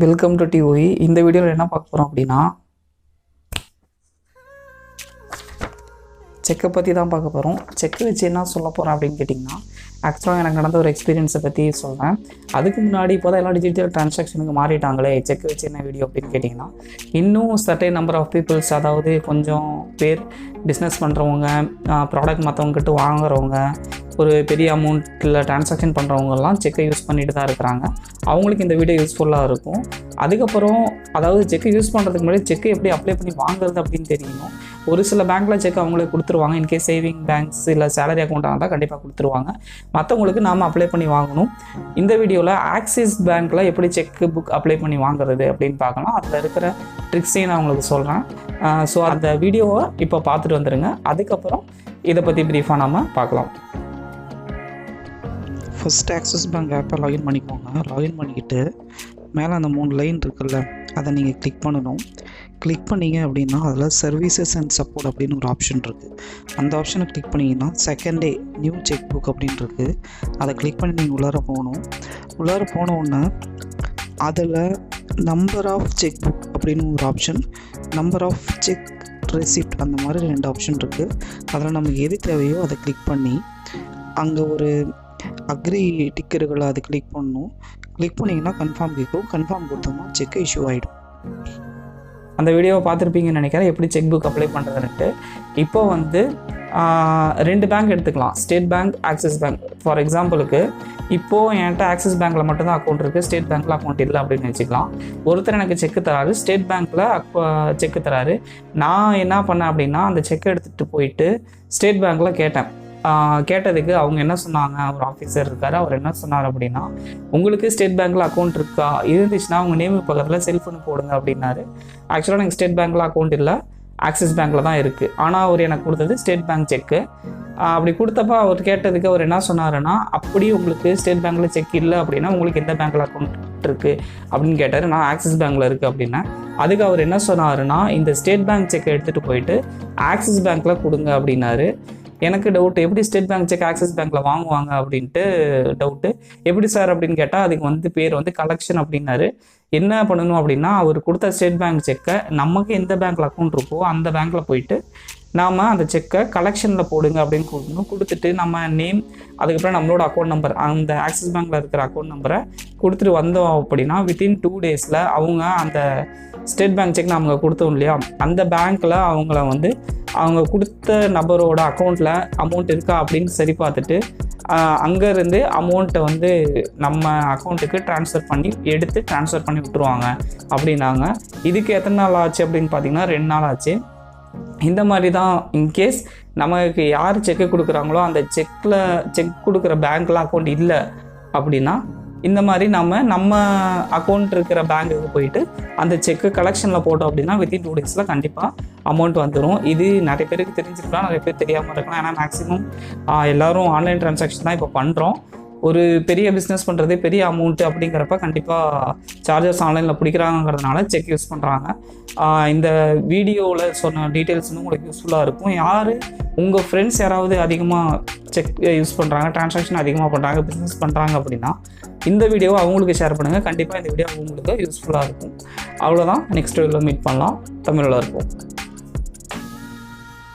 Welcome to DOE. இந்த வீடியோவில் என்ன பார்க்க போகிறோம் அப்படின்னா, செக்கை பற்றி தான் பார்க்க போகிறோம். செக்கை வச்சு என்ன சொல்ல போகிறேன் அப்படின்னு கேட்டிங்கன்னா, ஆக்சுவலாக எனக்கு நடந்த ஒரு எக்ஸ்பீரியன்ஸை பற்றி சொல்கிறேன். அதுக்கு முன்னாடி இப்போ தான் எல்லாம் டிஜிட்டல் ட்ரான்சாக்ஷனுக்கு மாறிட்டாங்களே, செக்கை வச்சு என்ன வீடியோ அப்படின்னு கேட்டிங்கன்னா, இன்னும் சர்டைன் நம்பர் ஆஃப் பீப்புள்ஸ், அதாவது கொஞ்சம் பேர் பிஸ்னஸ் பண்ணுறவங்க, ப்ராடக்ட் மற்றவங்ககிட்ட வாங்குறவங்க, ஒரு பெரிய அமௌண்ட்டில் ட்ரான்சாக்ஷன் பண்ணுறவங்கலாம் செக்கை யூஸ் பண்ணிட்டு தான் இருக்கிறாங்க. அவங்களுக்கு இந்த வீடியோ யூஸ்ஃபுல்லாக இருக்கும். அதுக்கப்புறம் அதாவது செக்கை யூஸ் பண்ணுறதுக்கு முன்னாடி செக்கை எப்படி அப்ளை பண்ணி வாங்குறது அப்படின்னு தெரியணும். ஒரு சில பேங்க்கில் செக் அவங்களே கொடுத்துருவாங்க. இன்கேஸ் சேவிங் பேங்க்ஸ் இல்லை சேலரி அக்கௌண்ட்டாக இருந்தால் கண்டிப்பாக கொடுத்துருவாங்க. மற்றவங்களுக்கு நாம் அப்ளை பண்ணி வாங்கணும். இந்த வீடியோவில் ஆக்சிஸ் பேங்க்கில் எப்படி செக் புக் அப்ளை பண்ணி வாங்குறது அப்படின்னு பார்க்கலாம். அதில் இருக்கிற ட்ரிக்ஸையும் நான் உங்களுக்கு சொல்கிறேன். ஸோ அந்த வீடியோவை இப்போ பார்த்துட்டு வந்துடுங்க. அதுக்கப்புறம் இதை பற்றி ப்ரீஃபாக நாம் பார்க்கலாம். ஃபஸ்ட்டு ஆக்சிஸ் பேங்க் ஆப்பை லாகின் பண்ணிக்கோங்க. லாகின் பண்ணிக்கிட்டு மேலே அந்த 3 லைன் இருக்குல்ல, அதை நீங்கள் கிளிக் பண்ணணும். கிளிக் பண்ணிங்க அப்படின்னா அதில் சர்வீசஸ் அண்ட் சப்போர்ட் அப்படின்னு ஒரு ஆப்ஷன் இருக்குது. அந்த ஆப்ஷனை கிளிக் பண்ணிங்கன்னா second day new check book அப்படின்னு இருக்குது. அதை கிளிக் பண்ணி நீங்கள் உள்ளார போகணும். உள்ளார போனோடனே அதில் நம்பர் ஆஃப் செக் புக் அப்படின்னு ஒரு option, number of cheque receipt, அந்த மாதிரி 2 ஆப்ஷன் இருக்குது. அதில் நமக்கு எது தேவையோ அதை கிளிக் பண்ணி அங்கே ஒரு அக்ரி டிக்கர்களை அதை கிளிக் பண்ணணும். கிளிக் பண்ணிங்கன்னா கன்ஃபார்ம் கேட்கும். கன்ஃபார்ம் கொடுத்தோம்னா செக் இஷ்யூ ஆகிடும். அந்த வீடியோவை பார்த்துருப்பீங்கன்னு நினைக்கிறேன், எப்படி செக் புக் அப்ளை பண்ணுறதுன்ட்டு. இப்போ வந்து 2 பேங்க் எடுத்துக்கலாம், state bank, axis bank. For எக்ஸாம்பிளுக்கு இப்போது என்கிட்ட ஆக்சிஸ் பேங்க்கில் மட்டும்தான் அக்கௌண்ட் இருக்குது, ஸ்டேட் பேங்க்கில் அக்கௌண்ட் இல்லை அப்படின்னு வச்சுக்கலாம். ஒருத்தர் எனக்கு செக்கு தராரு, ஸ்டேட் பேங்க்கில் செக்கு தராரு. நான் என்ன பண்ணேன் அப்படின்னா, அந்த செக்கை எடுத்துகிட்டு போயிட்டு ஸ்டேட் பேங்க்கில் கேட்டதுக்கு அவங்க என்ன சொன்னாங்க, ஒரு ஆஃபீஸர் இருக்கார், அவர் என்ன சொன்னார் அப்படின்னா, உங்களுக்கு ஸ்டேட் பேங்க்கில் அக்கௌண்ட் இருக்கா, இருந்துச்சுன்னா உங்கள் நேம் பக்கத்தில் செல்ஃபோன் போடுங்க அப்படின்னாரு. ஆக்சுவலாக எனக்கு ஸ்டேட் பேங்க்கில் அக்கௌண்ட் இல்லை, ஆக்சிஸ் பேங்க்கில் தான் இருக்குது. ஆனால் அவர் எனக்கு கொடுத்தது ஸ்டேட் பேங்க் செக்கு. அப்படி கொடுத்தப்ப அவர் கேட்டதுக்கு அவர் என்ன சொன்னாருன்னா, அப்படி உங்களுக்கு ஸ்டேட் பேங்க்கில் செக் இல்லை அப்படின்னா உங்களுக்கு எந்த பேங்க்கில் அக்கௌண்ட் இருக்குது அப்படின்னு கேட்டார். நான் ஆக்சிஸ் பேங்க்கில் இருக்குது அப்படின்னா, அதுக்கு அவர் என்ன சொன்னாருன்னா, இந்த ஸ்டேட் பேங்க் செக்கை எடுத்துகிட்டு போயிட்டு ஆக்சிஸ் பேங்க்கில் கொடுங்க அப்படின்னாரு. எனக்கு டவுட்டு, எப்படி ஸ்டேட் பேங்க் செக் ஆக்சிஸ் பேங்க்கில் வாங்குவாங்க அப்படின்ட்டு டவுட்டு. எப்படி சார் அப்படின்னு கேட்டால், அதுக்கு வந்து பேர் வந்து கலெக்ஷன் அப்படின்னாரு. என்ன பண்ணணும் அப்படின்னா, அவர் கொடுத்த ஸ்டேட் பேங்க் செக்கை நமக்கு எந்த பேங்க்கில் அக்கௌண்ட் இருக்கோ அந்த பேங்க்கில் போயிட்டு நாம் அந்த செக்கை கலெக்ஷனில் போடுங்க அப்படின்னு கொடுக்கணும். கொடுத்துட்டு நம்ம நேம், அதுக்கப்புறம் நம்மளோட அக்கௌண்ட் நம்பர், அந்த ஆக்சிஸ் பேங்க்கில் இருக்கிற அக்கௌண்ட் நம்பரை கொடுத்துட்டு வந்தோம் அப்படின்னா வித்தின் 2 டேஸில் அவங்க அந்த ஸ்டேட் பேங்க் செக் நம்ம கொடுத்தோம் இல்லையா, அந்த பேங்க்கில் அவங்க கொடுத்த நபரோட அக்கௌண்ட்டில் அமௌண்ட் இருக்கா அப்படின்னு சரி பார்த்துட்டு அங்கேருந்து அமௌண்ட்டை வந்து நம்ம அக்கௌண்ட்டுக்கு ட்ரான்ஸ்ஃபர் பண்ணி விட்டுருவாங்க அப்படின்னாங்க. இதுக்கு எத்தனை நாள் ஆச்சு அப்படின்னு பார்த்தீங்கன்னா 2 நாள் ஆச்சு. இந்த மாதிரி தான் இன்கேஸ் நமக்கு யார் செக்கு கொடுக்குறாங்களோ அந்த செக் கொடுக்குற பேங்க்கில் அக்கௌண்ட் இல்லை அப்படின்னா, இந்த மாதிரி நம்ம அக்கௌண்ட் இருக்கிற பேங்க்குக்கு போயிட்டு அந்த செக்கு கலெக்ஷனில் போட்டோம் அப்படின்னா வித்தின் 2 டேஸில் கண்டிப்பாக அமௌண்ட் வந்துடும். இது நிறைய பேருக்கு தெரிஞ்சிருக்கலாம், நிறைய பேர் தெரியாமல் இருக்கலாம். ஏன்னா மேக்ஸிமம் எல்லோரும் ஆன்லைன் ட்ரான்சாக்ஷன் தான் இப்போ பண்ணுறோம். ஒரு பெரிய பிஸ்னஸ் பண்ணுறது பெரிய அமௌண்ட்டு அப்படிங்கிறப்ப கண்டிப்பாக சார்ஜஸ் ஆன்லைனில் பிடிக்கிறாங்கிறதுனால செக் யூஸ் பண்ணுறாங்க. இந்த வீடியோவில் சொன்ன டீட்டெயில்ஸ் வந்து உங்களுக்கு யூஸ்ஃபுல்லாக இருக்கும். யார் உங்கள் ஃப்ரெண்ட்ஸ் யாராவது அதிகமாக செக் யூஸ் பண்ணுறாங்க, ட்ரான்சாக்ஷன் அதிகமாக பண்ணுறாங்க, பிஸ்னஸ் பண்ணுறாங்க அப்படின்னா இந்த வீடியோவை அவங்களுக்கு ஷேர் பண்ணுங்கள். கண்டிப்பாக இந்த வீடியோ அவங்களுக்கு யூஸ்ஃபுல்லாக இருக்கும். அவ்வளோதான். நெக்ஸ்ட் வீடியோவில் மீட் பண்ணலாம். தமிழில் இருக்கும்.